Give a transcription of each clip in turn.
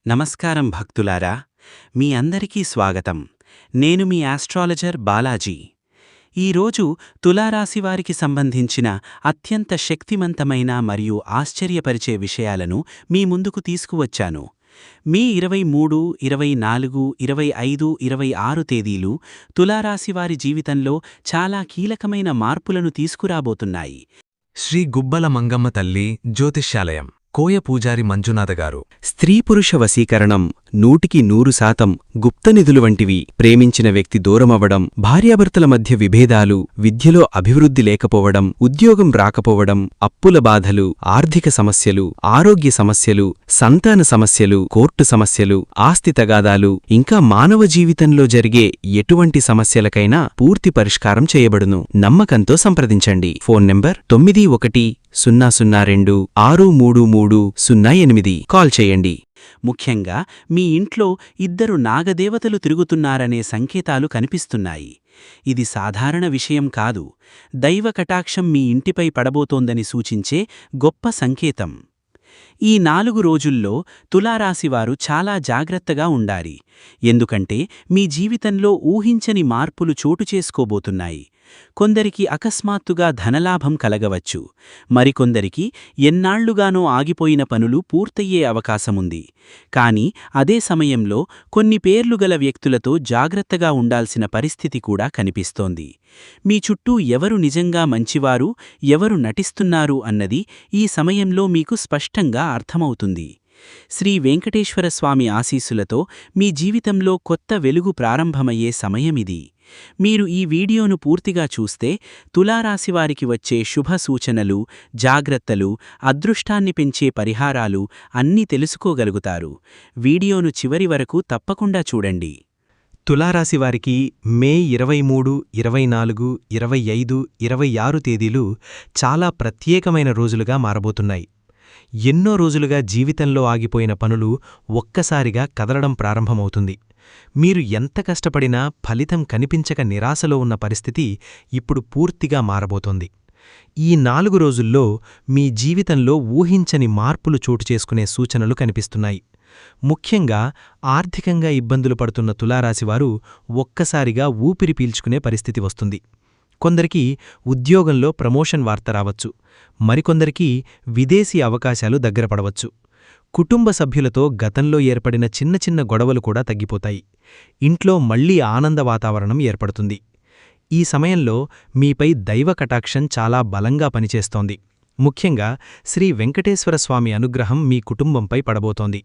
నమస్కారం భక్తులారా, మీ అందరికీ స్వాగతం. నేను మీ ఆస్ట్రాలజర్ బాలాజీ. ఈరోజు తులారాశివారికి సంబంధించిన అత్యంత శక్తిమంతమైన మరియు ఆశ్చర్యపరిచే విషయాలను మీ ముందుకు తీసుకువచ్చాను. మీ 23, 24, 25, 26 తేదీలు తులారాశివారి జీవితంలో చాలా కీలకమైన మార్పులను తీసుకురాబోతున్నాయి. శ్రీ గుబ్బల మంగమ్మ తల్లి జ్యోతిష్యాలయం కోయ పూజారి మంజునాథగారు. స్త్రీ-పురుష వశీకరణం 100% గుప్తనిధులు వంటివి. ప్రేమించిన వ్యక్తి దూరమవ్వడం, భార్యాభర్తల మధ్య విభేదాలు, విద్యలో అభివృద్ధి లేకపోవడం, ఉద్యోగం రాకపోవడం, అప్పుల బాధలు, ఆర్థిక సమస్యలు, ఆరోగ్య సమస్యలు, సంతాన సమస్యలు, కోర్టు సమస్యలు, ఆస్తి తగాదాలు, ఇంకా మానవ జీవితంలో జరిగే ఎటువంటి సమస్యలకైనా పూర్తి పరిష్కారం చేయబడును. నమ్మకంతో సంప్రదించండి. Phone number 9100063308. కాల్ చేయండి. ముఖ్యంగా మీ ఇంట్లో 2 నాగదేవతలు తిరుగుతున్నారనే సంకేతాలు కనిపిస్తున్నాయి. ఇది సాధారణ విషయం కాదు. దైవ కటాక్షం మీ ఇంటిపై పడబోతోందని సూచించే గొప్ప సంకేతం. ఈ 4 రోజుల్లో తులారాశివారు చాలా జాగ్రత్తగా ఉండాలి. ఎందుకంటే మీ జీవితంలో ఊహించని మార్పులు చోటు చేసుకోబోతున్నాయి. కొందరికి అకస్మాత్తుగా ధనలాభం కలగవచ్చు. మరికొందరికి ఎన్నాళ్లుగానో ఆగిపోయిన పనులు పూర్తయ్యే అవకాశముంది. కానీ అదే సమయంలో కొన్ని పేర్లుగల వ్యక్తులతో జాగ్రత్తగా ఉండాల్సిన పరిస్థితి కూడా కనిపిస్తోంది. మీ చుట్టూ ఎవరు నిజంగా మంచివారు, ఎవరు నటిస్తున్నారు అన్నది ఈ సమయంలో మీకు స్పష్టంగా అర్థమవుతుంది. శ్రీ వెంకటేశ్వరస్వామి ఆశీస్సులతో మీ జీవితంలో కొత్త వెలుగు ప్రారంభమయ్యే సమయమిది. మీరు ఈ వీడియోను పూర్తిగా చూస్తే తులారాశివారికి వచ్చే శుభ సూచనలు, జాగ్రత్తలు, అదృష్టాన్ని పెంచే పరిహారాలు అన్నీ తెలుసుకోగలుగుతారు. వీడియోను చివరి వరకు తప్పకుండా చూడండి. తులారాశివారికి మే 23, 24, 25, 26 తేదీలు చాలా ప్రత్యేకమైన రోజులుగా మారబోతున్నాయి. ఎన్నో రోజులుగా జీవితంలో ఆగిపోయిన పనులు ఒక్కసారిగా కదలడం ప్రారంభమవుతుంది. మీరు ఎంత కష్టపడినా ఫలితం కనిపించక నిరాశలో ఉన్న పరిస్థితి ఇప్పుడు పూర్తిగా మారబోతోంది. ఈ 4 రోజుల్లో మీ జీవితంలో ఊహించని మార్పులు చోటు చేసుకునే సూచనలు కనిపిస్తున్నాయి. ముఖ్యంగా ఆర్థికంగా ఇబ్బందులు పడుతున్న తులారాశివారు ఒక్కసారిగా ఊపిరి పీల్చుకునే పరిస్థితి వస్తుంది. కొందరికి ఉద్యోగంలో ప్రమోషన్ వార్త రావచ్చు. మరికొందరికి విదేశీ అవకాశాలు దగ్గరపడవచ్చు. కుటుంబ సభ్యులతో గతంలో ఏర్పడిన చిన్న చిన్న గొడవలు కూడా తగ్గిపోతాయి. ఇంట్లో మళ్లీ ఆనంద వాతావరణం ఏర్పడుతుంది. ఈ సమయంలో మీపై దైవ కటాక్షం చాలా బలంగా పనిచేస్తోంది. ముఖ్యంగా శ్రీ వెంకటేశ్వరస్వామి అనుగ్రహం మీ కుటుంబంపై పడబోతోంది.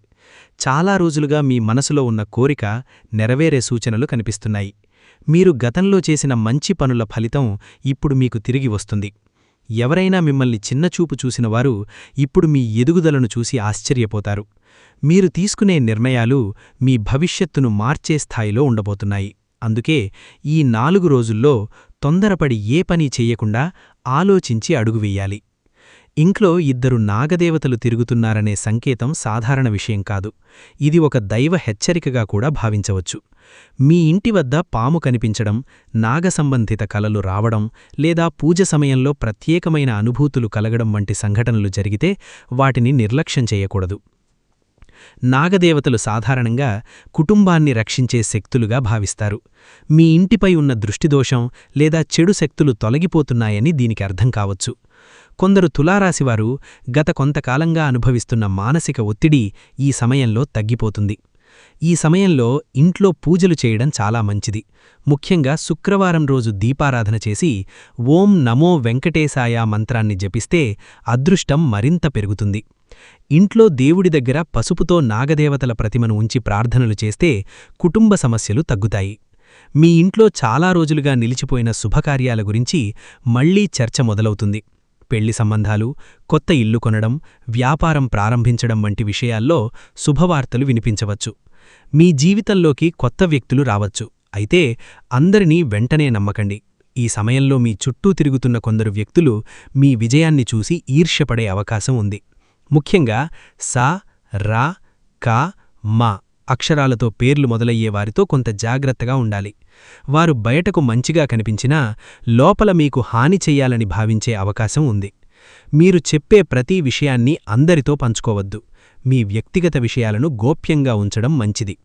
చాలా రోజులుగా మీ మనసులో ఉన్న కోరిక నెరవేరే సూచనలు కనిపిస్తున్నాయి. మీరు గతంలో చేసిన మంచి పనుల ఫలితం ఇప్పుడు మీకు తిరిగి వస్తుంది. ఎవరైనా మిమ్మల్ని చిన్నచూపు చూసినవారు ఇప్పుడు మీ ఎదుగుదలను చూసి ఆశ్చర్యపోతారు. మీరు తీసుకునే నిర్ణయాలు మీ భవిష్యత్తును మార్చే స్థాయిలో ఉండబోతున్నాయి. అందుకే ఈ 4 రోజుల్లో తొందరపడి ఏ పని చెయ్యకుండా ఆలోచించి అడుగు వెయ్యాలి. ఇంట్లో 2 నాగదేవతలు తిరుగుతున్నారనే సంకేతం సాధారణ విషయం కాదు. ఇది ఒక దైవ హెచ్చరికగా కూడా భావించవచ్చు. మీ ఇంటి వద్ద పాము కనిపించడం, నాగసంబంధిత కలలు రావడం, లేదా పూజ సమయంలో ప్రత్యేకమైన అనుభూతులు కలగడం వంటి సంఘటనలు జరిగితే వాటిని నిర్లక్ష్యం చేయకూడదు. నాగదేవతలు సాధారణంగా కుటుంబాన్ని రక్షించే శక్తులుగా భావిస్తారు. మీ ఇంటిపై ఉన్న దృష్టిదోషం లేదా చెడు శక్తులు తొలగిపోతున్నాయని దీనికి అర్థం కావచ్చు. కొందరు తులారాశివారు గత కొంతకాలంగా అనుభవిస్తున్న మానసిక ఒత్తిడి ఈ సమయంలో తగ్గిపోతుంది. ఈ సమయంలో ఇంట్లో పూజలు చేయడం చాలా మంచిది. ముఖ్యంగా శుక్రవారం రోజు దీపారాధన చేసి ఓం నమో వెంకటేశాయ మంత్రాన్ని జపిస్తే అదృష్టం మరింత పెరుగుతుంది. ఇంట్లో దేవుడి దగ్గర పసుపుతో నాగదేవతల ప్రతిమను ఉంచి ప్రార్థనలు చేస్తే కుటుంబ సమస్యలు తగ్గుతాయి. మీ ఇంట్లో చాలా రోజులుగా నిలిచిపోయిన శుభకార్యాల గురించి మళ్లీ చర్చ మొదలవుతుంది. పెళ్లి సంబంధాలు, కొత్త ఇల్లు కొనడం, వ్యాపారం ప్రారంభించడం వంటి విషయాల్లో శుభవార్తలు వినిపించవచ్చు. మీ జీవితంలోకి కొత్త వ్యక్తులు రావచ్చు. అయితే అందరినీ వెంటనే నమ్మకండి. ఈ సమయంలో మీ చుట్టూ తిరుగుతున్న కొందరు వ్యక్తులు మీ విజయాన్ని చూసి ఈర్ష్యపడే అవకాశం ఉంది. ముఖ్యంగా సా, రా, కా, మా అక్షరాలతో పేర్లు మొదలయ్యే వారితో కొంత జాగ్రత్తగా ఉండాలి. వారు బయటకు మంచిగా కనిపించినా లోపల మీకు హాని చెయ్యాలని భావించే అవకాశం ఉంది. మీరు చెప్పే ప్రతి విషయాన్ని అందరితో పంచుకోవద్దు. మీ వ్యక్తిగత విషయాలను గోప్యంగా ఉంచడం మంచిది.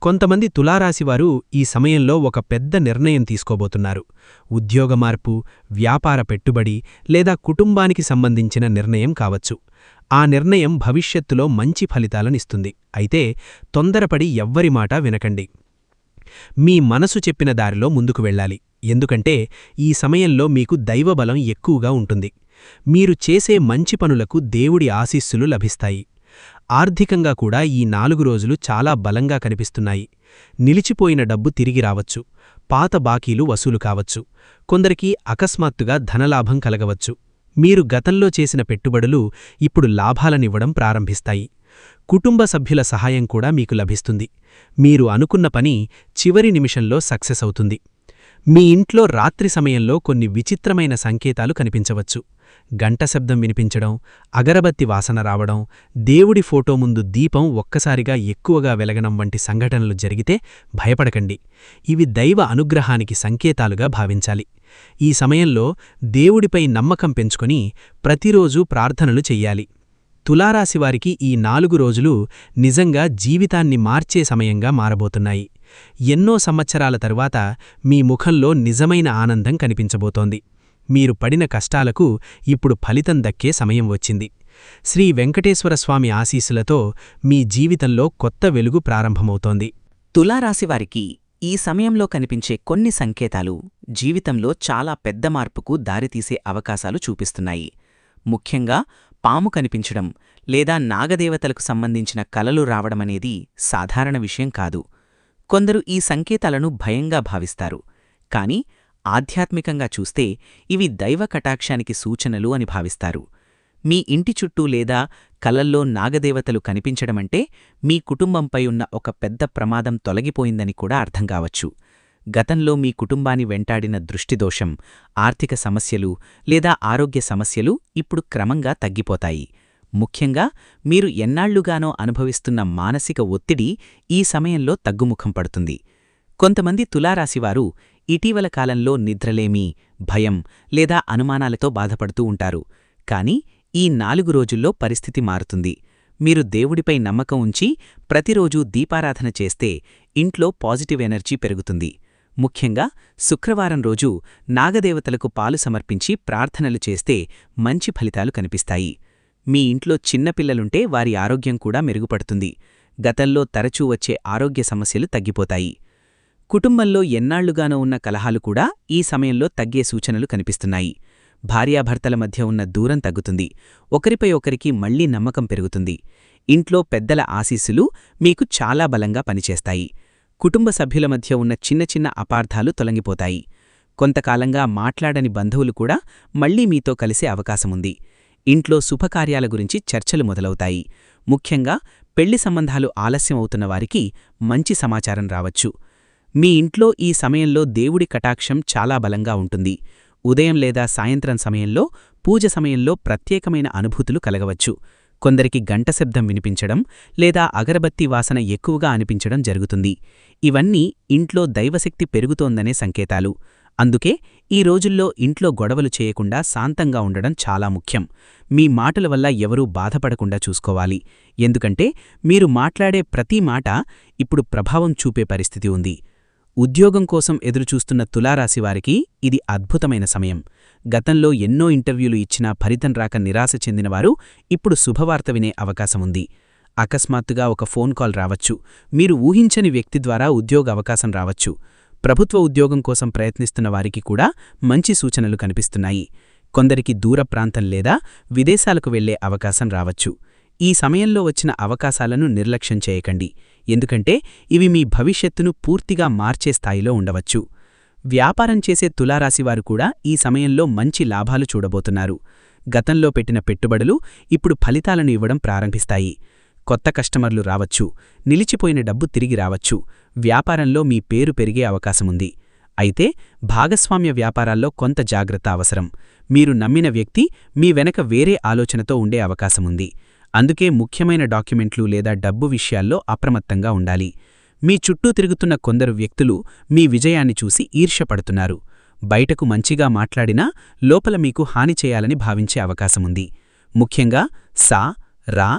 కొంతమంది తులారాశివారు ఈ సమయంలో ఒక పెద్ద నిర్ణయం తీసుకోబోతున్నారు. ఉద్యోగ మార్పు, వ్యాపార పెట్టుబడి లేదా కుటుంబానికి సంబంధించిన నిర్ణయం కావచ్చు. ఆ నిర్ణయం భవిష్యత్తులో మంచి ఫలితాలనిస్తుంది. అయితే తొందరపడి ఎవ్వరి మాట వినకండి. మీ మనసు చెప్పిన దారిలో ముందుకు వెళ్ళాలి. ఎందుకంటే ఈ సమయంలో మీకు దైవబలం ఎక్కువగా ఉంటుంది. మీరు చేసే మంచి పనులకు దేవుడి ఆశీస్సులు లభిస్తాయి. ఆర్థికంగా కూడా ఈ 4 రోజులు చాలా బలంగా కనిపిస్తున్నాయి. నిలిచిపోయిన డబ్బు తిరిగి రావచ్చు. పాత బాకీలు వసూలు కావచ్చు. కొందరికి అకస్మాత్తుగా ధనలాభం కలగవచ్చు. మీరు గతంలో చేసిన పెట్టుబడులు ఇప్పుడు లాభాలనివ్వడం ప్రారంభిస్తాయి. కుటుంబ సభ్యుల సహాయం కూడా మీకు లభిస్తుంది. మీరు అనుకున్న పని చివరి నిమిషంలో సక్సెస్ అవుతుంది. మీ ఇంట్లో రాత్రి సమయంలో కొన్ని విచిత్రమైన సంకేతాలు కనిపించవచ్చు. గంట శబ్దం వినిపించడం, అగరబత్తి వాసన రావడం, దేవుడి ఫోటో ముందు దీపం ఒక్కసారిగా ఎక్కువగా వెలగడం వంటి సంఘటనలు జరిగితే భయపడకండి. ఇవి దైవ అనుగ్రహానికి సంకేతాలుగా భావించాలి. ఈ సమయంలో దేవుడిపై నమ్మకం పెంచుకొని ప్రతిరోజూ ప్రార్థనలు చెయ్యాలి. తులారాశివారికి ఈ 4 రోజులు నిజంగా జీవితాన్ని మార్చే సమయంగా మారబోతున్నాయి. ఎన్నో సంవత్సరాల తరువాత మీ ముఖంలో నిజమైన ఆనందం కనిపించబోతోంది. మీరు పడిన కష్టాలకు ఇప్పుడు ఫలితం దక్కే సమయం వచ్చింది. శ్రీ వెంకటేశ్వరస్వామి ఆశీస్సులతో మీ జీవితంలో కొత్త వెలుగు ప్రారంభమవుతోంది. తులారాశివారికి ఈ సమయంలో కనిపించే కొన్ని సంకేతాలు జీవితంలో చాలా పెద్ద మార్పుకు దారితీసే అవకాశాలు చూపిస్తున్నాయి. ముఖ్యంగా పాము కనిపించడం లేదా నాగదేవతలకు సంబంధించిన కలలు రావడమనేది సాధారణ విషయం కాదు. కొందరు ఈ సంకేతాలను భయంగా భావిస్తారు. కాని ఆధ్యాత్మికంగా చూస్తే ఇవి దైవ కటాక్షానికి సూచనలు అని భావిస్తారు. మీ ఇంటి చుట్టూ లేదా కలల్లో నాగదేవతలు కనిపించడమంటే మీ కుటుంబంపై ఉన్న ఒక పెద్ద ప్రమాదం తొలగిపోయిందని కూడా అర్థం కావచ్చు. గతంలో మీ కుటుంబాన్ని వెంటాడిన దృష్టిదోషం, ఆర్థిక సమస్యలు లేదా ఆరోగ్య సమస్యలు ఇప్పుడు క్రమంగా తగ్గిపోతాయి. ముఖ్యంగా మీరు ఎన్నాళ్లుగానో అనుభవిస్తున్న మానసిక ఒత్తిడి ఈ సమయంలో తగ్గుముఖం పడుతుంది. కొంతమంది తులారాశివారు ఇటీవల కాలంలో నిద్రలేమి, భయం లేదా అనుమానాలతో బాధపడుతూ ఉంటారు. కాని ఈ 4 రోజుల్లో పరిస్థితి మారుతుంది. మీరు దేవుడిపై నమ్మకం ఉంచి ప్రతిరోజూ దీపారాధన చేస్తే ఇంట్లో పాజిటివ్ ఎనర్జీ పెరుగుతుంది. ముఖ్యంగా శుక్రవారం రోజు నాగదేవతలకు పాలు సమర్పించి ప్రార్థనలు చేస్తే మంచి ఫలితాలు కనిపిస్తాయి. మీ ఇంట్లో చిన్నపిల్లలుంటే వారి ఆరోగ్యం కూడా మెరుగుపడుతుంది. గతంలో తరచూ వచ్చే ఆరోగ్య సమస్యలు తగ్గిపోతాయి. కుటుంబంలో ఎన్నాళ్లుగానో ఉన్న కలహాలు కూడా ఈ సమయంలో తగ్గే సూచనలు కనిపిస్తున్నాయి. భార్యాభర్తల మధ్య ఉన్న దూరం తగ్గుతుంది. ఒకరిపై ఒకరికి మళ్లీ నమ్మకం పెరుగుతుంది. ఇంట్లో పెద్దల ఆశీస్సులు మీకు చాలా బలంగా పనిచేస్తాయి. కుటుంబ సభ్యుల మధ్య ఉన్న చిన్న చిన్న అపార్థాలు తొలగిపోతాయి. కొంతకాలంగా మాట్లాడని బంధువులు కూడా మళ్లీ మీతో కలిసే అవకాశముంది. ఇంట్లో శుభకార్యాల గురించి చర్చలు మొదలవుతాయి. ముఖ్యంగా పెళ్లి సంబంధాలు ఆలస్యం అవుతున్న వారికి మంచి సమాచారం రావచ్చు. మీ ఇంట్లో ఈ సమయంలో దేవుడి కటాక్షం చాలా బలంగా ఉంటుంది. ఉదయం లేదా సాయంత్రం సమయంలో పూజ సమయంలో ప్రత్యేకమైన అనుభూతులు కలగవచ్చు. కొందరికి గంట శబ్దం వినిపించడం లేదా అగరబత్తి వాసన ఎక్కువగా అనిపించడం జరుగుతుంది. ఇవన్నీ ఇంట్లో దైవశక్తి పెరుగుతోందనే సంకేతాలు. అందుకే ఈ రోజుల్లో ఇంట్లో గొడవలు చేయకుండా శాంతంగా ఉండడం చాలా ముఖ్యం. మీ మాటల వల్ల ఎవరూ బాధపడకుండా చూసుకోవాలి. ఎందుకంటే మీరు మాట్లాడే ప్రతి మాట ఇప్పుడు ప్రభావం చూపే పరిస్థితి ఉంది. ఉద్యోగం కోసం ఎదురుచూస్తున్న తులారాశివారికి ఇది అద్భుతమైన సమయం. గతంలో ఎన్నో ఇంటర్వ్యూలు ఇచ్చినా ఫలితం రాక నిరాశ చెందినవారు ఇప్పుడు శుభవార్త వినే అవకాశముంది. అకస్మాత్తుగా ఒక ఫోన్ కాల్ రావచ్చు. మీరు ఊహించని వ్యక్తి ద్వారా ఉద్యోగ అవకాశం రావచ్చు. ప్రభుత్వ ఉద్యోగం కోసం ప్రయత్నిస్తున్న వారికి కూడా మంచి సూచనలు కనిపిస్తున్నాయి. కొందరికి దూర ప్రాంతం లేదా విదేశాలకు వెళ్లే అవకాశం రావచ్చు. ఈ సమయంలో వచ్చిన అవకాశాలను నిర్లక్ష్యం చేయకండి. ఎందుకంటే ఇవి మీ భవిష్యత్తును పూర్తిగా మార్చే స్థాయిలో ఉండవచ్చు. వ్యాపారం చేసే తులారాశివారు కూడా ఈ సమయంలో మంచి లాభాలు చూడబోతున్నారు. గతంలో పెట్టిన పెట్టుబడులు ఇప్పుడు ఫలితాలను ఇవ్వడం ప్రారంభిస్తాయి. కొత్త కస్టమర్లు రావచ్చు. నిలిచిపోయిన డబ్బు తిరిగి రావచ్చు. వ్యాపారంలో మీ పేరు పెరిగే అవకాశముంది. అయితే భాగస్వామ్య వ్యాపారాల్లో కొంత జాగ్రత్త అవసరం. మీరు నమ్మిన వ్యక్తి మీ వెనక వేరే ఆలోచనతో ఉండే అవకాశముంది. అందుకే ముఖ్యమైన డాక్యుమెంట్లు లేదా డబ్బు విషయాల్లో అప్రమత్తంగా ఉండాలి. మీ చుట్టూ తిరుగుతున్న కొందరు వ్యక్తులు మీ విజయాన్ని చూసి ఈర్ష్యపడుతున్నారు. బయటకు మంచిగా మాట్లాడినా లోపల మీకు హాని చేయాలని భావించే అవకాశముంది. ముఖ్యంగా సా, రా,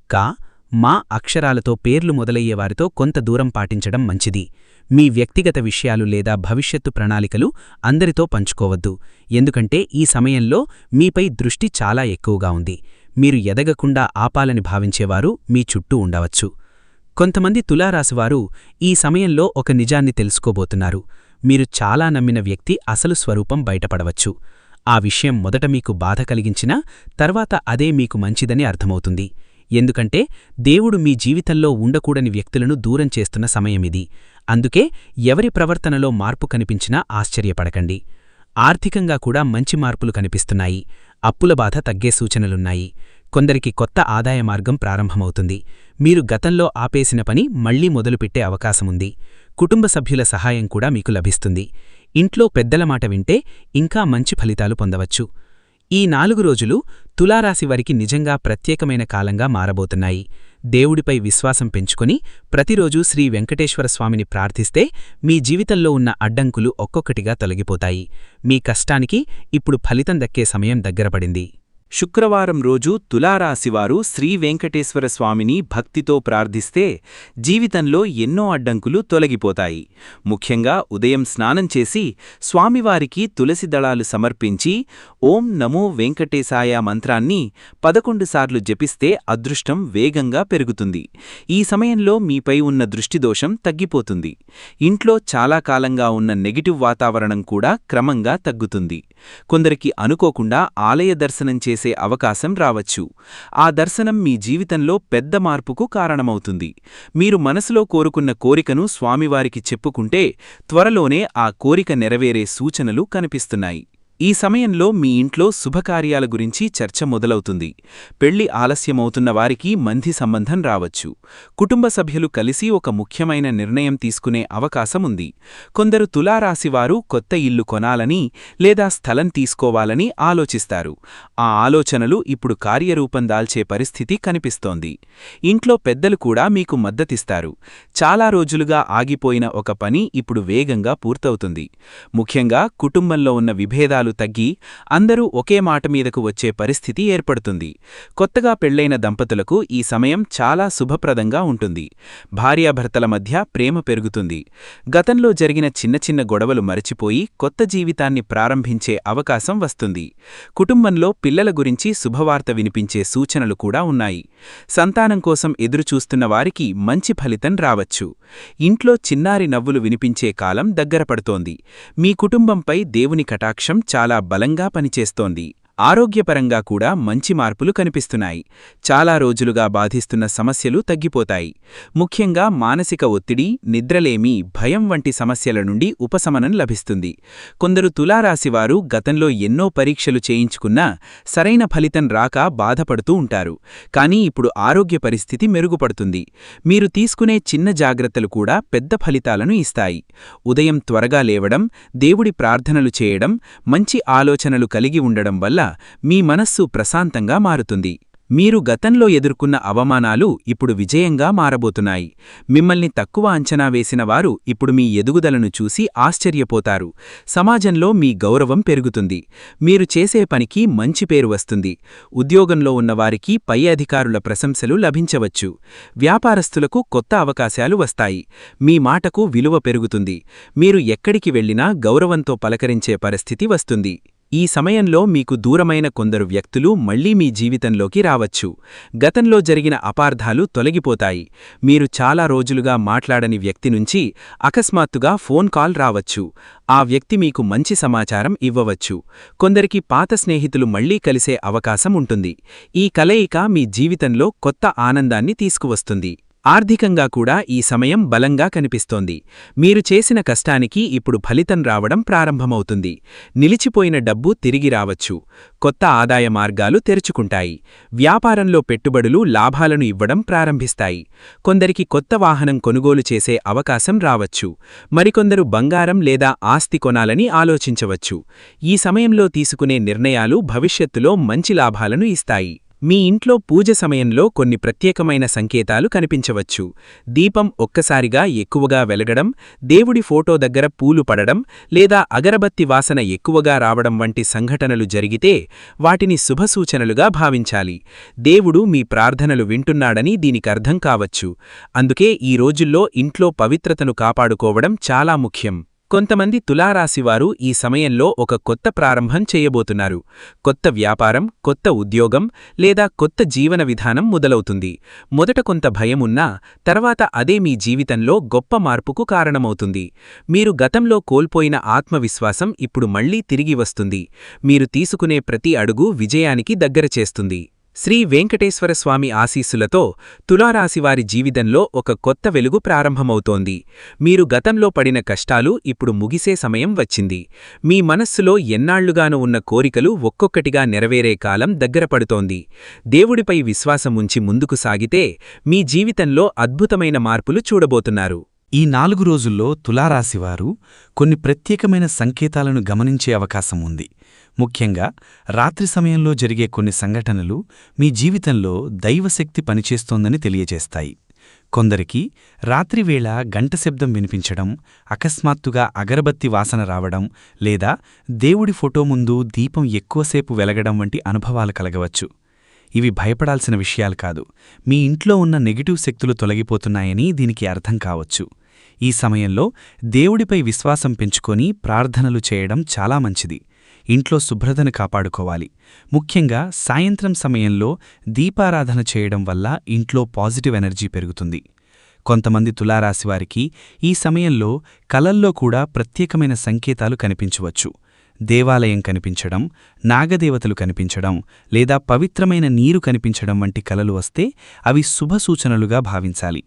కా, మా అక్షరాలతో పేర్లు మొదలయ్యేవారితో కొంత దూరం పాటించడం మంచిది. మీ వ్యక్తిగత విషయాలు లేదా భవిష్యత్తు ప్రణాళికలు అందరితో పంచుకోవద్దు, ఎందుకంటే ఈ సమయంలో మీపై దృష్టి చాలా ఎక్కువగా ఉంది. మీరు ఎదగకుండా ఆపాలని భావించేవారు మీ చుట్టూ ఉండవచ్చు. కొంతమంది తులారాశివారు ఈ సమయంలో ఒక నిజాన్ని తెలుసుకోబోతున్నారు. మీరు చాలా నమ్మిన వ్యక్తి అసలు స్వరూపం బయటపడవచ్చు. ఆ విషయం మొదట మీకు బాధ కలిగించినా తర్వాత అదే మీకు మంచిదని అర్థమవుతుంది. ఎందుకంటే దేవుడు మీ జీవితంలో ఉండకూడని వ్యక్తులను దూరం చేస్తున్న సమయమిది. అందుకే ఎవరి ప్రవర్తనలో మార్పు కనిపించినా ఆశ్చర్యపడకండి. ఆర్థికంగా కూడా మంచి మార్పులు కనిపిస్తున్నాయి. అప్పుల బాధ తగ్గే సూచనలున్నాయి. కొందరికి కొత్త ఆదాయ మార్గం ప్రారంభమవుతుంది. మీరు గతంలో ఆపేసిన పని మళ్లీ మొదలుపెట్టే అవకాశముంది. కుటుంబ సభ్యుల సహాయం కూడా మీకు లభిస్తుంది. ఇంట్లో పెద్దల మాట వింటే ఇంకా మంచి ఫలితాలు పొందవచ్చు. ఈ 4 రోజులు తులారాశివారికి నిజంగా ప్రత్యేకమైన కాలంగా మారబోతున్నాయి. దేవుడిపై విశ్వాసం పెంచుకొని ప్రతిరోజూ శ్రీ వెంకటేశ్వర స్వామిని ప్రార్థిస్తే మీ జీవితంలో ఉన్న అడ్డంకులు ఒక్కొక్కటిగా తొలగిపోతాయి. మీ కష్టానికి ఇప్పుడు ఫలితం దక్కే సమయం దగ్గరపడింది. శుక్రవారం రోజు తులారాశివారు శ్రీ వెంకటేశ్వర స్వామిని భక్తితో ప్రార్థిస్తే జీవితంలో ఎన్నో అడ్డంకులు తొలగిపోతాయి. ముఖ్యంగా ఉదయం స్నానం చేసి స్వామివారికి తులసి దళాలు సమర్పించి ఓం నమో వెంకటేశాయ మంత్రాన్ని 11 సార్లు జపిస్తే అదృష్టం వేగంగా పెరుగుతుంది. ఈ సమయంలో మీపై ఉన్న దృష్టిదోషం తగ్గిపోతుంది. ఇంట్లో చాలా కాలంగా ఉన్న నెగిటివ్ వాతావరణం కూడా క్రమంగా తగ్గుతుంది. కొందరికి అనుకోకుండా ఆలయ దర్శనం చేసే అవకాశం రావచ్చు. ఆ దర్శనం మీ జీవితంలో పెద్ద మార్పుకు కారణమవుతుంది. మీరు మనసులో కోరుకున్న కోరికను స్వామివారికి చెప్పుకుంటే త్వరలోనే ఆ కోరిక నెరవేరే సూచనలు కనిపిస్తున్నాయి. ఈ సమయంలో మీ ఇంట్లో శుభకార్యాల గురించి చర్చ మొదలవుతుంది. పెళ్లి ఆలస్యమవుతున్న వారికి మంచి సంబంధం రావచ్చు. కుటుంబ సభ్యులు కలిసి ఒక ముఖ్యమైన నిర్ణయం తీసుకునే అవకాశముంది. కొందరు తులారాశివారు కొత్త ఇల్లు కొనాలని లేదా స్థలం తీసుకోవాలని ఆలోచిస్తారు. ఆ ఆలోచనలు ఇప్పుడు కార్యరూపం దాల్చే పరిస్థితి కనిపిస్తోంది. ఇంట్లో పెద్దలు కూడా మీకు మద్దతిస్తారు. చాలా రోజులుగా ఆగిపోయిన ఒక పని ఇప్పుడు వేగంగా పూర్తవుతుంది. ముఖ్యంగా కుటుంబంలో ఉన్న విభేదాలు తగ్గి అందరూ ఒకే మాట మీదకు వచ్చే పరిస్థితి ఏర్పడుతుంది. కొత్తగా పెళ్లైన దంపతులకు ఈ సమయం చాలా శుభప్రదంగా ఉంటుంది. భార్యాభర్తల మధ్య ప్రేమ పెరుగుతుంది. గతంలో జరిగిన చిన్న చిన్న గొడవలు మరచిపోయి కొత్త జీవితాన్ని ప్రారంభించే అవకాశం వస్తుంది. కుటుంబంలో పిల్లల గురించి శుభవార్త వినిపించే సూచనలు కూడా ఉన్నాయి. సంతానం కోసం ఎదురుచూస్తున్న వారికి మంచి ఫలితం రావచ్చు. ఇంట్లో చిన్నారి నవ్వులు వినిపించే కాలం దగ్గరపడుతోంది. మీ కుటుంబంపై దేవుని కటాక్షం చాలా బలంగా పనిచేస్తోంది. ఆరోగ్యపరంగా కూడా మంచి మార్పులు కనిపిస్తున్నాయి. చాలా రోజులుగా బాధిస్తున్న సమస్యలు తగ్గిపోతాయి. ముఖ్యంగా మానసిక ఒత్తిడి, నిద్రలేమి, భయం వంటి సమస్యల నుండి ఉపశమనం లభిస్తుంది. కొందరు తులారాశివారు గతంలో ఎన్నో పరీక్షలు చేయించుకున్నా సరైన ఫలితం రాక బాధపడుతూ ఉంటారు. కానీ ఇప్పుడు ఆరోగ్య పరిస్థితి మెరుగుపడుతుంది. మీరు తీసుకునే చిన్న జాగ్రత్తలు కూడా పెద్ద ఫలితాలను ఇస్తాయి. ఉదయం త్వరగా లేవడం, దేవుడి ప్రార్థనలు చేయడం, మంచి ఆలోచనలు కలిగి ఉండడం వల్ల మీ మనస్సు ప్రశాంతంగా మారుతుంది. మీరు గతంలో ఎదుర్కొన్న అవమానాలు ఇప్పుడు విజయంగా మారబోతున్నాయి. మిమ్మల్ని తక్కువ అంచనా వేసిన వారు ఇప్పుడు మీ ఎదుగుదలను చూసి ఆశ్చర్యపోతారు. సమాజంలో మీ గౌరవం పెరుగుతుంది. మీరు చేసే పనికి మంచి పేరు వస్తుంది. ఉద్యోగంలో ఉన్నవారికి పై అధికారుల ప్రశంసలు లభించవచ్చు. వ్యాపారస్తులకు కొత్త అవకాశాలు వస్తాయి. మీ మాటకు విలువ పెరుగుతుంది. మీరు ఎక్కడికి వెళ్లినా గౌరవంతో పలకరించే పరిస్థితి వస్తుంది. ఈ సమయంలో మీకు దూరమైన కొందరు వ్యక్తులు మళ్లీ మీ జీవితంలోకి రావచ్చు. గతంలో జరిగిన అపార్థాలు తొలగిపోతాయి. మీరు చాలా రోజులుగా మాట్లాడని వ్యక్తి నుంచి అకస్మాత్తుగా ఫోన్ కాల్ రావచ్చు. ఆ వ్యక్తి మీకు మంచి సమాచారం ఇవ్వవచ్చు. కొందరికి పాత స్నేహితులు మళ్లీ కలిసే అవకాశం ఉంటుంది. ఈ కలయిక మీ జీవితంలో కొత్త ఆనందాన్ని తీసుకువస్తుంది. ఆర్థికంగా కూడా ఈ సమయం బలంగా కనిపిస్తోంది. మీరు చేసిన కష్టానికి ఇప్పుడు ఫలితం రావడం ప్రారంభమవుతుంది. నిలిచిపోయిన డబ్బు తిరిగి రావచ్చు. కొత్త ఆదాయ మార్గాలు తెరుచుకుంటాయి. వ్యాపారంలో పెట్టుబడులు లాభాలను ఇవ్వడం ప్రారంభిస్తాయి. కొందరికి కొత్త వాహనం కొనుగోలు చేసే అవకాశం రావచ్చు. మరికొందరు బంగారం లేదా ఆస్తి కొనాలని ఆలోచించవచ్చు. ఈ సమయంలో తీసుకునే నిర్ణయాలు భవిష్యత్తులో మంచి లాభాలను ఇస్తాయి. మీ ఇంట్లో పూజ సమయంలో కొన్ని ప్రత్యేకమైన సంకేతాలు కనిపించవచ్చు. దీపం ఒక్కసారిగా ఎక్కువగా వెలగడం, దేవుడి ఫోటో దగ్గర పూలు పడడం, లేదా అగరబత్తి వాసన ఎక్కువగా రావడం వంటి సంఘటనలు జరిగితే వాటిని శుభసూచనలుగా భావించాలి. దేవుడు మీ ప్రార్థనలు వింటున్నాడని దీనికర్థం కావచ్చు. అందుకే ఈ రోజుల్లో ఇంట్లో పవిత్రతను కాపాడుకోవడం చాలా ముఖ్యం. కొంతమంది తులారాశివారు ఈ సమయంలో ఒక కొత్త ప్రారంభం చేయబోతున్నారు. కొత్త వ్యాపారం, కొత్త ఉద్యోగం లేదా కొత్త జీవన విధానం మొదలవుతుంది. మొదట కొంత భయమున్నా తర్వాత అదే మీ జీవితంలో గొప్ప మార్పుకు కారణమవుతుంది. మీరు గతంలో కోల్పోయిన ఆత్మవిశ్వాసం ఇప్పుడు మళ్లీ తిరిగి వస్తుంది. మీరు తీసుకునే ప్రతి అడుగు విజయానికి దగ్గర చేస్తుంది. శ్రీ వెంకటేశ్వర స్వామి ఆశీస్సులతో తులారాశివారి జీవితంలో ఒక కొత్త వెలుగు ప్రారంభమవుతోంది. మీరు గతంలో పడిన కష్టాలు ఇప్పుడు ముగిసే సమయం వచ్చింది. మీ మనస్సులో ఎన్నాళ్లుగానూ ఉన్న కోరికలు ఒక్కొక్కటిగా నెరవేరే కాలం దగ్గర పడుతోంది. దేవుడిపై విశ్వాసం ఉంచి ముందుకు సాగితే మీ జీవితంలో అద్భుతమైన మార్పులు చూడబోతున్నారు. ఈ 4 రోజుల్లో తులారాశివారు కొన్ని ప్రత్యేకమైన సంకేతాలను గమనించే అవకాశం ఉంది. ముఖ్యంగా రాత్రి సమయంలో జరిగే కొన్ని సంఘటనలు మీ జీవితంలో దైవశక్తి పనిచేస్తోందని తెలియజేస్తాయి. కొందరికి రాత్రివేళ గంట శబ్దం వినిపించడం, అకస్మాత్తుగా అగరబత్తి వాసన రావడం లేదా దేవుడి ఫోటో ముందు దీపం ఎక్కువసేపు వెలగడం వంటి అనుభవాలు కలగవచ్చు. ఇవి భయపడాల్సిన విషయాలు కాదు. మీ ఇంట్లో ఉన్న నెగిటివ్ శక్తులు తొలగిపోతున్నాయని దీనికి అర్థం కావచ్చు. ఈ సమయంలో దేవుడిపై విశ్వాసం పెంచుకొని ప్రార్థనలు చేయడం చాలా మంచిది. ఇంట్లో శుభ్రతను కాపాడుకోవాలి. ముఖ్యంగా సాయంత్రం సమయంలో దీపారాధన చేయడం వల్ల ఇంట్లో పాజిటివ్ ఎనర్జీ పెరుగుతుంది. కొంతమంది తులారాశివారికి ఈ సమయంలో కలల్లో కూడా ప్రత్యేకమైన సంకేతాలు కనిపించవచ్చు. దేవాలయం కనిపించడం, నాగదేవతలు కనిపించడం లేదా పవిత్రమైన నీరు కనిపించడం వంటి కలలు వస్తే అవి శుభసూచనలుగా భావించాలి.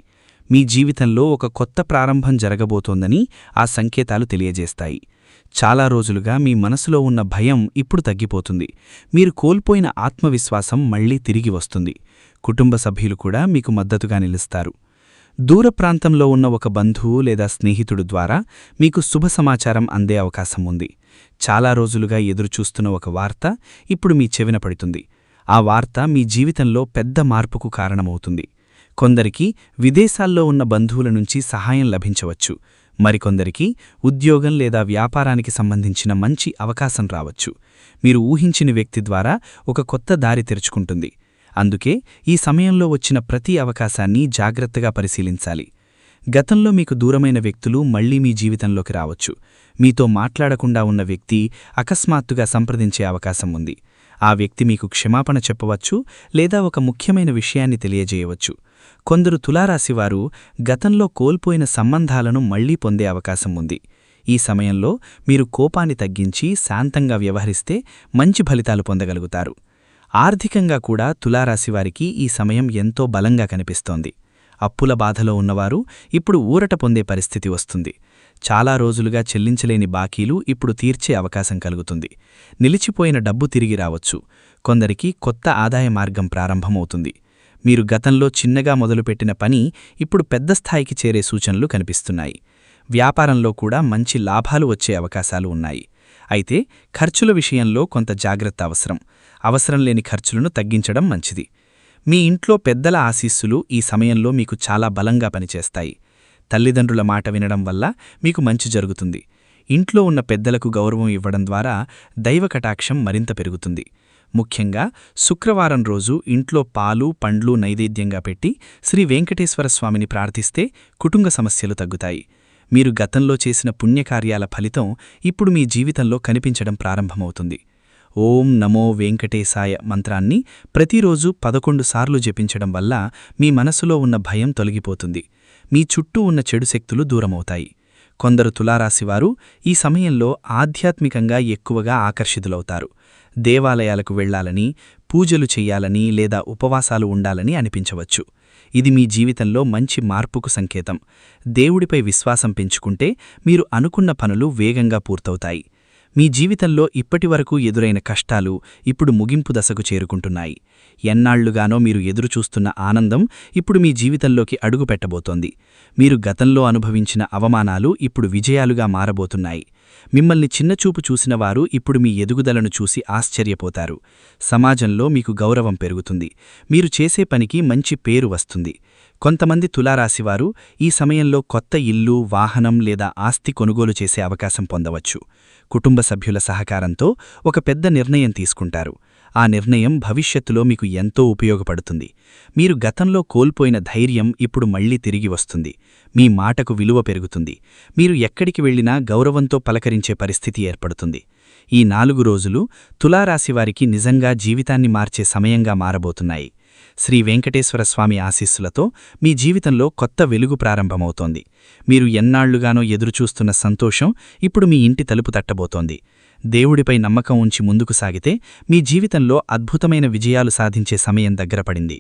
మీ జీవితంలో ఒక కొత్త ప్రారంభం జరగబోతోందని ఆ సంకేతాలు తెలియజేస్తాయి. చాలా రోజులుగా మీ మనసులో ఉన్న భయం ఇప్పుడు తగ్గిపోతుంది. మీరు కోల్పోయిన ఆత్మవిశ్వాసం మళ్లీ తిరిగి వస్తుంది. కుటుంబ సభ్యులు కూడా మీకు మద్దతుగా నిలుస్తారు. దూర ప్రాంతంలో ఉన్న ఒక బంధువు లేదా స్నేహితుడు ద్వారా మీకు శుభ సమాచారం అందే అవకాశం ఉంది. చాలా రోజులుగా ఎదురుచూస్తున్న ఒక వార్త ఇప్పుడు మీ చెవిన పడుతుంది. ఆ వార్త మీ జీవితంలో పెద్ద మార్పుకు కారణమవుతుంది. కొందరికి విదేశాల్లో ఉన్న బంధువుల నుంచి సహాయం లభించవచ్చు. మరికొందరికి ఉద్యోగం లేదా వ్యాపారానికి సంబంధించిన మంచి అవకాశం రావచ్చు. మీరు ఊహించిన వ్యక్తి ద్వారా ఒక కొత్త దారి తెరుచుకుంటుంది. అందుకే ఈ సమయంలో వచ్చిన ప్రతి అవకాశాన్ని జాగ్రత్తగా పరిశీలించాలి. గతంలో మీకు దూరమైన వ్యక్తులు మళ్లీ మీ జీవితంలోకి రావచ్చు. మీతో మాట్లాడకుండా ఉన్న వ్యక్తి అకస్మాత్తుగా సంప్రదించే అవకాశం ఉంది. ఆ వ్యక్తి మీకు క్షమాపణ చెప్పవచ్చు లేదా ఒక ముఖ్యమైన విషయాన్ని తెలియజేయవచ్చు. కొందరు తులారాశివారు గతంలో కోల్పోయిన సంబంధాలను మళ్లీ పొందే అవకాశం ఉంది. ఈ సమయంలో మీరు కోపాన్ని తగ్గించి శాంతంగా వ్యవహరిస్తే మంచి ఫలితాలు పొందగలుగుతారు. ఆర్థికంగా కూడా తులారాశివారికి ఈ సమయం ఎంతో బలంగా కనిపిస్తోంది. అప్పుల బాధలో ఉన్నవారు ఇప్పుడు ఊరట పొందే పరిస్థితి వస్తుంది. చాలా రోజులుగా చెల్లించలేని బాకీలు ఇప్పుడు తీర్చే అవకాశం కలుగుతుంది. నిలిచిపోయిన డబ్బు తిరిగి రావచ్చు. కొందరికి కొత్త ఆదాయ మార్గం ప్రారంభమవుతుంది. మీరు గతంలో చిన్నగా మొదలుపెట్టిన పని ఇప్పుడు పెద్ద స్థాయికి చేరే సూచనలు కనిపిస్తున్నాయి. వ్యాపారంలో కూడా మంచి లాభాలు వచ్చే అవకాశాలు ఉన్నాయి. అయితే ఖర్చుల విషయంలో కొంత జాగ్రత్త అవసరం. అవసరం లేని ఖర్చులను తగ్గించడం మంచిది. మీ ఇంట్లో పెద్దల ఆశీస్సులు ఈ సమయంలో మీకు చాలా బలంగా పనిచేస్తాయి. తల్లిదండ్రుల మాట వినడం వల్ల మీకు మంచి జరుగుతుంది. ఇంట్లో ఉన్న పెద్దలకు గౌరవం ఇవ్వడం ద్వారా దైవ కటాక్షం మరింత పెరుగుతుంది. ముఖ్యంగా శుక్రవారం రోజు ఇంట్లో పాలు, పండ్లు నైవేద్యంగా పెట్టి శ్రీ వెంకటేశ్వర స్వామిని ప్రార్థిస్తే కుటుంబ సమస్యలు తగ్గుతాయి. మీరు గతంలో చేసిన పుణ్యకార్యాల ఫలితం ఇప్పుడు మీ జీవితంలో కనిపించడం ప్రారంభమవుతుంది. ఓం నమో వెంకటేశాయ మంత్రాన్ని ప్రతిరోజు 11 సార్లు జపించడం వల్ల మీ మనసులో ఉన్న భయం తొలగిపోతుంది. మీ చుట్టూ ఉన్న చెడు శక్తులు దూరమవుతాయి. కొందరు తులారాశివారు ఈ సమయంలో ఆధ్యాత్మికంగా ఎక్కువగా ఆకర్షితులవుతారు. దేవాలయాలకు వెళ్లాలని, పూజలు చెయ్యాలని లేదా ఉపవాసాలు ఉండాలని అనిపించవచ్చు. ఇది మీ జీవితంలో మంచి మార్పుకు సంకేతం. దేవుడిపై విశ్వాసం పెంచుకుంటే మీరు అనుకున్న పనులు వేగంగా పూర్తవుతాయి. మీ జీవితంలో ఇప్పటివరకు ఎదురైన కష్టాలు ఇప్పుడు ముగింపు దశకు చేరుకుంటున్నాయి. ఎన్నాళ్లుగానో మీరు ఎదురుచూస్తున్న ఆనందం ఇప్పుడు మీ జీవితంలోకి అడుగుపెట్టబోతోంది. మీరు గతంలో అనుభవించిన అవమానాలు ఇప్పుడు విజయాలుగా మారబోతున్నాయి. మిమ్మల్ని చిన్నచూపు చూసినవారు ఇప్పుడు మీ ఎదుగుదలను చూసి ఆశ్చర్యపోతారు. సమాజంలో మీకు గౌరవం పెరుగుతుంది. మీరు చేసే పనికి మంచి పేరు వస్తుంది. కొంతమంది తులారాశివారు ఈ సమయంలో కొత్త ఇల్లు, వాహనం లేదా ఆస్తి కొనుగోలు చేసే అవకాశం పొందవచ్చు. కుటుంబ సభ్యుల సహకారంతో ఒక పెద్ద నిర్ణయం తీసుకుంటారు. ఆ నిర్ణయం భవిష్యత్తులో మీకు ఎంతో ఉపయోగపడుతుంది. మీరు గతంలో కోల్పోయిన ధైర్యం ఇప్పుడు మళ్లీ తిరిగి వస్తుంది. మీ మాటకు విలువ పెరుగుతుంది. మీరు ఎక్కడికి వెళ్లినా గౌరవంతో పలకరించే పరిస్థితి ఏర్పడుతుంది. ఈ 4 రోజులు తులారాశివారికి నిజంగా జీవితాన్ని మార్చే సమయంగా మారబోతున్నాయి. శ్రీ వెంకటేశ్వర స్వామి ఆశీస్సులతో మీ జీవితంలో కొత్త వెలుగు ప్రారంభమవుతోంది. మీరు ఎన్నాళ్లుగానో ఎదురుచూస్తున్న సంతోషం ఇప్పుడు మీ ఇంటి తలుపు తట్టబోతోంది. దేవుడిపై నమ్మకం ఉంచి ముందుకు సాగితే మీ జీవితంలో అద్భుతమైన విజయాలు సాధించే సమయం దగ్గరపడింది.